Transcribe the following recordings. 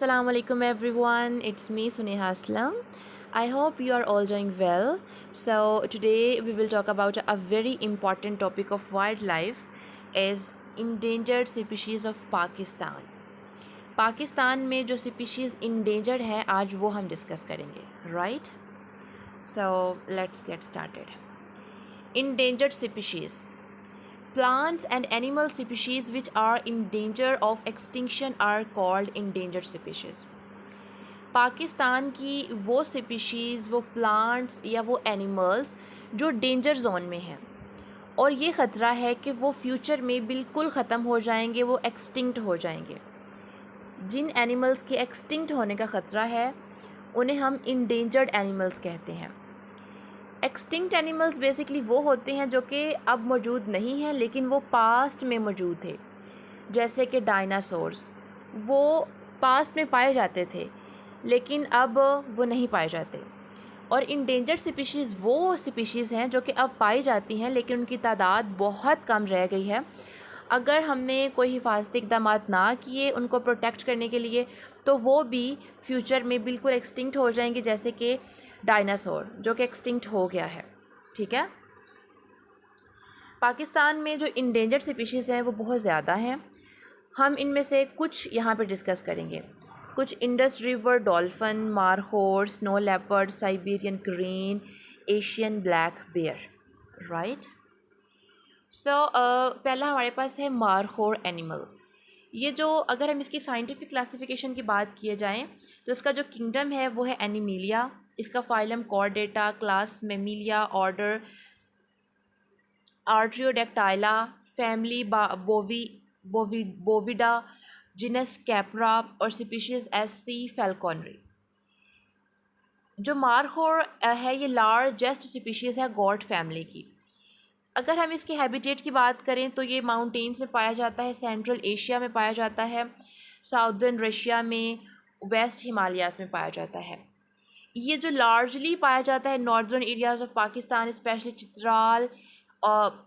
Assalamu alaikum everyone, it's me Suneha Aslam. I hope you are all doing well. So today we will talk about a very important topic of wildlife is endangered species of Pakistan. Pakistan में जो species endangered है आज वो हम discuss करेंगे, right? So let's get started. Endangered species. Plants and animal species which are in danger of extinction are called endangered species. Pakistan की वो species, वो प्लांट्स या वो एनिमल्स जो डेंजर जोन में हैं और ये ख़तरा है कि वो फ्यूचर में बिल्कुल ख़त्म हो जाएंगे, वो एक्सटिंक्ट हो जाएंगे. जिन एनिमल्स के एक्सटिंक्ट होने का ख़तरा है उन्हें हम इंडेंजर्ड एनिमल्स कहते हैं. एक्सटिंक्ट एनिमल्स बेसिकली वो होते हैं जो कि अब मौजूद नहीं हैं लेकिन वो पास्ट में मौजूद थे, जैसे कि डायनासोर्स. वो पास्ट में पाए जाते थे लेकिन अब वो नहीं पाए जाते. और इंडेंजर्ड स्पीशीज़ वो स्पीशीज़ हैं जो कि अब पाई जाती हैं लेकिन उनकी तादाद बहुत कम रह गई है. अगर हमने कोई हिफाजती इक़दाम ना किए उनको प्रोटेक्ट करने के लिए तो वो भी फ्यूचर में बिल्कुल एक्सटिंक्ट हो जाएंगे, जैसे कि डायनासोर जो कि एक्सटिंक्ट हो गया है. ठीक है. पाकिस्तान में जो इंडेंजर्ड स्पीशीज़ हैं वो बहुत ज़्यादा हैं. हम इनमें से कुछ यहाँ पे डिस्कस करेंगे. कुछ Indus river dolphin, markhor, snow leopard, Siberian crane, Asian black bear, right. So पहला हमारे पास है मारहोर एनिमल. ये जो अगर हम इसकी साइंटिफिक क्लासिफिकेशन की बात किए जाएँ तो इसका जो किंगडम है वो है एनिमिलिया. इसका phylum Chordata, class Mammalia, order Artiodactyla, family Bovidae, genus Capra और स्पीशीज़ एससी फैल्कोनरी. जो मारहोर है ये लार्जेस्ट स्पीशीज़ है गॉट फैमिली की. अगर हम इसके हैबिटेट की बात करें तो ये माउंटेन्स में पाया जाता है, सेंट्रल एशिया में पाया जाता है, साउदर्न रशिया में, वेस्ट हिमालयाज़ में पाया जाता है. ये जो लार्जली पाया जाता है northern areas of Pakistan, specially Chitral,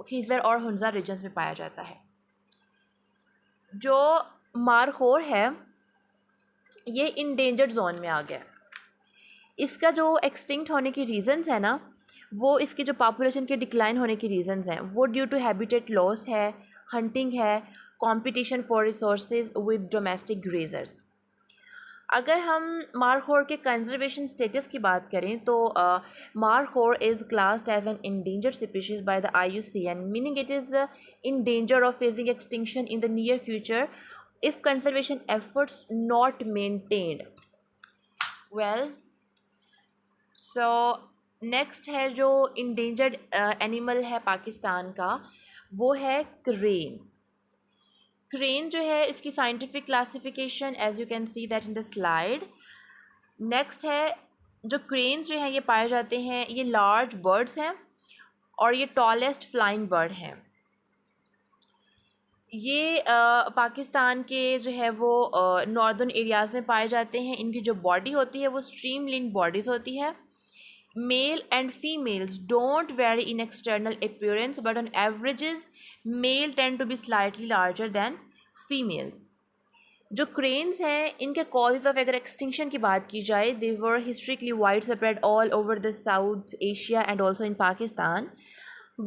Khizar और हुंज़ा रीजन्स में पाया जाता है. जो मारहोर है ये इंडेंजर्ड जोन में आ गया. इसका जो एक्सटिंक्ट होने की रीज़न्स है ना, वो इसकी जो पॉपुलेशन के डिक्लाइन होने की रीज़न्स हैं वो ड्यू टू हैबिटेट लॉस है, हंटिंग है, competition for resources with domestic grazers. अगर हम मारहोर के कंजर्वेशन स्टेटस की बात करें तो markhor is classed as an endangered species by the IUCN, meaning it is in danger of facing extinction in the near future if conservation efforts not maintained. Well, so next है जो endangered animal है पाकिस्तान का वो है crane. Crane जो है इसकी scientific classification as you can see that in the slide. Next है जो क्रेन्स जो हैं ये पाए जाते हैं, ये लार्ज बर्ड्स हैं और ये टॉलेस्ट फ्लाइंग बर्ड हैं. ये पाकिस्तान के जो है वो नॉर्दर्न एरियाज़ में पाए जाते हैं. इनकी जो बॉडी होती है वो स्ट्रीमलाइन बॉडीज़ होती है. Male and females don't vary in external appearance, but on averages, male tend to be slightly larger than females. जो क्रेन्स हैं इनके कॉजेज ऑफ अगर एक्सटिंक्शन की बात की जाए, they were historically wide spread all over the South Asia and also in Pakistan,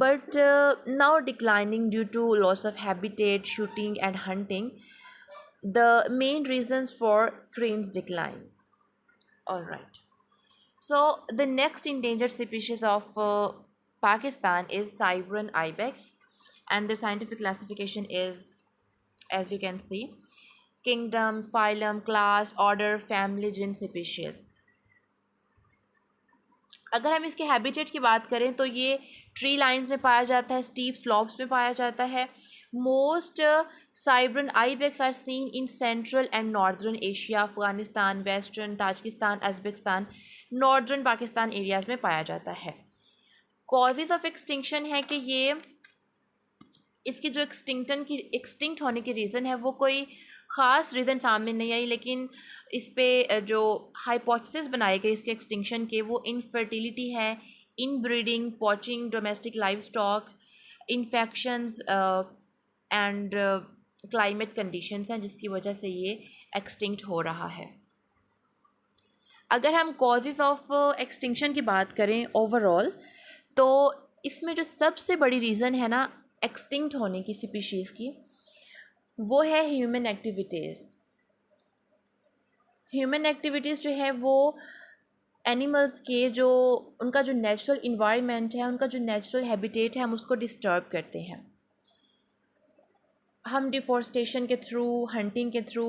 but now declining due to loss of habitat, shooting and hunting, the main reasons for cranes decline. All right. So the next endangered species of Pakistan is Siberian ibex, and the scientific classification is, as you can see, kingdom, phylum, class, order, family, genus, species. अगर हम इसके habitat की बात करें तो ये tree lines में पाया जाता है, स्टीप स्लॉप्स में पाया जाता है. Most Siberian ibex are seen in central and northern Asia, Afghanistan, western Tajikistan, Uzbekistan, northern Pakistan areas में पाया जाता है. कॉजेज़ ऑफ एक्सटिंक्शन है कि ये इसकी जो एक्सटिंक्ट होने की रीज़न है वो कोई ख़ास रीज़न सामने नहीं आई, लेकिन इस पे जो हाइपोथेसिस बनाए गए इसके एक्सटिंक्शन के वो इनफर्टिलिटी है, inbreeding, poaching, domestic live stock, infections and climate conditions हैं जिसकी वजह से ये एक्सटिंक्ट हो रहा है। अगर हम कॉजेज़ ऑफ एक्सटिंक्शन की बात करें ओवरऑल, तो इसमें जो सबसे बड़ी रीज़न है ना एक्सटिंक्ट होने की स्पीशीज़ की, वो है ह्यूमन एक्टिविटीज़। ह्यूमन एक्टिविटीज़ जो है वो एनिमल्स के जो उनका जो नेचुरल इन्वायरमेंट है, उनका जो नेचुरल हैबिटेट है, हम उसको डिस्टर्ब करते हैं। हम डिफॉरेस्टेशन के थ्रू, हंटिंग के थ्रू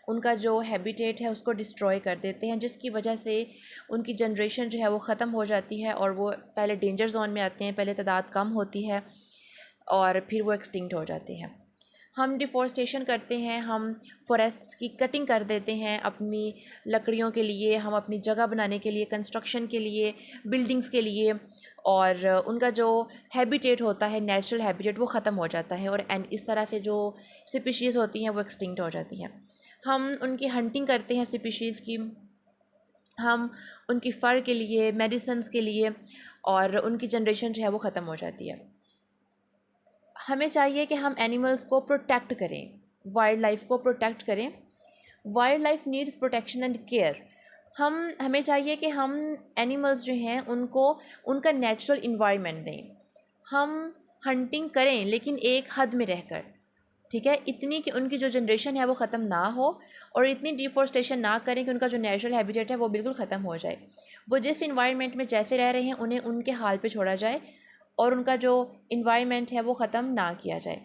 उनका जो हैबिटेट है उसको डिस्ट्रॉय कर देते हैं, जिसकी वजह से उनकी जनरेशन जो है वो ख़त्म हो जाती है और वो पहले डेंजर जोन में आते हैं, पहले तादाद कम होती है और फिर वो एक्सटिंक्ट हो जाते हैं। हम डिफॉरेस्टेशन करते हैं, हम फॉरेस्ट्स की कटिंग कर देते हैं अपनी लकड़ियों के लिए, हम अपनी जगह बनाने के लिए, कंस्ट्रक्शन के लिए, बिल्डिंग्स के लिए, और उनका जो हैबिटेट होता है, नेचुरल हैबिटेट, वो ख़त्म हो जाता है और इस तरह से जो स्पीशीज़ होती हैं वो एक्सटिंक्ट हो जाती हैं। हम उनकी हंटिंग करते हैं स्पीशीज़ की, हम उनकी फ़र के लिए, मेडिसिन्स के लिए, और उनकी जनरेशन जो है वो ख़त्म हो जाती है। हमें चाहिए कि हम एनिमल्स को प्रोटेक्ट करें, वाइल्ड लाइफ को प्रोटेक्ट करें। Wild life needs protection and care. हमें चाहिए कि हम एनिमल्स जो हैं उनको उनका नेचुरल इन्वायरमेंट दें। हम हंटिंग करें लेकिन एक हद में रहकर, ठीक है, इतनी कि उनकी जो जनरेशन है वो ख़त्म ना हो, और इतनी डिफॉरेस्टेशन ना करें कि उनका जो नेचुरल हैबिटेट है वो बिल्कुल ख़त्म हो जाए। वो जिस इन्वायरमेंट में जैसे रह रहे हैं उन्हें उनके हाल पे छोड़ा जाए और उनका जो इन्वायरमेंट है वो ख़त्म ना किया जाए।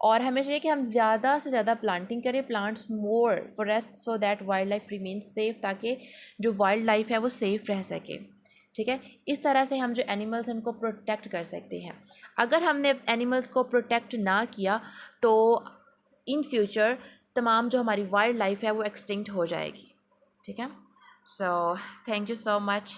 और हमें चाहिए कि हम ज़्यादा से ज़्यादा प्लांटिंग करें, plants more forest, so that wild life remain safe, ताकि जो वाइल्ड लाइफ है वो सेफ़ रह सके। ठीक है, इस तरह से हम जो एनिमल्स हैं उनको प्रोटेक्ट कर सकते हैं। अगर हमने एनिमल्स को प्रोटेक्ट ना किया तो इन फ्यूचर तमाम जो हमारी वाइल्ड लाइफ है वो एक्सटिंक्ट हो जाएगी। ठीक है, so thank you so much.